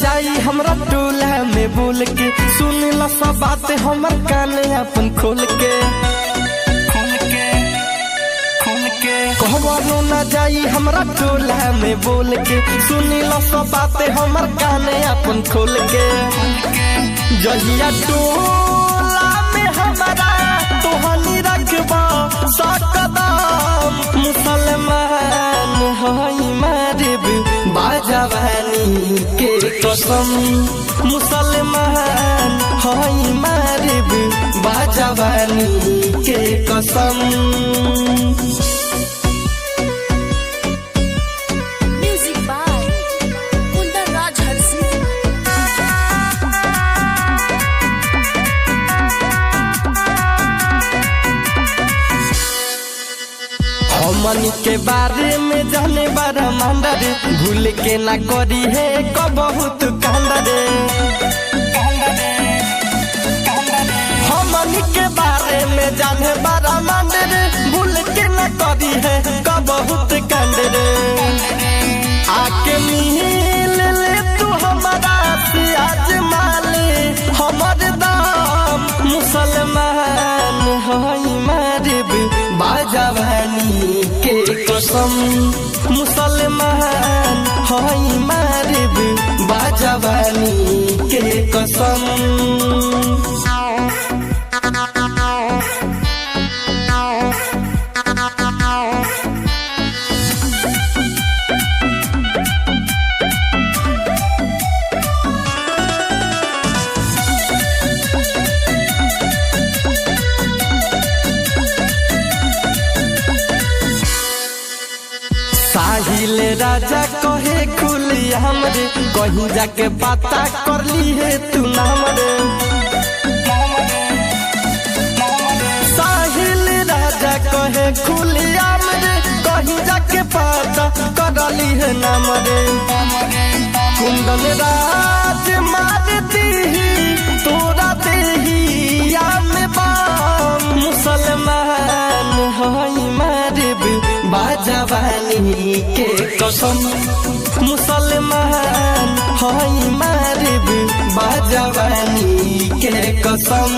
जाई हमरा टोला में बोल के, सुन ला सब बात हमर कान अपन खोल के। कहवानो न जाई हमरा टोला में बोल के, सुन ला सब बात हमर कान अपन खोल के। जहिया टोला में हमारा तोहनी रखबा सकदाम, मुसलमान हई मारिब बाजवानी के कसम, मुसलमान हई मारिब बाजवानी के कसम। हमन के बारे में जाने बारा मंडर, भूल के ना करी है बहुत कांडर। हमन के बारे में जाने बारा मंडर, भूल के ना करी है बहुत कांडर। आके मिल ले तू हमारा से आजमा ले हमर दाम, मुसलमान हई मारिब बाजवानी के कसम, मुसलमान हई मारिब बाजवानी के कसम। साहिल राजा कहे खुली हमरे, कहीं जाके पता कर ली है तू नाम रे। साहिल राजा कहे खुली हमरे, कहीं जाके पता कर ली है नाम रे। कुंदन राज मारती तोरा देही याम बाम, मुसलमान हई मारिब बाजवानी के कसम, मुसलमान हई मारिब बाजवानी के कसम।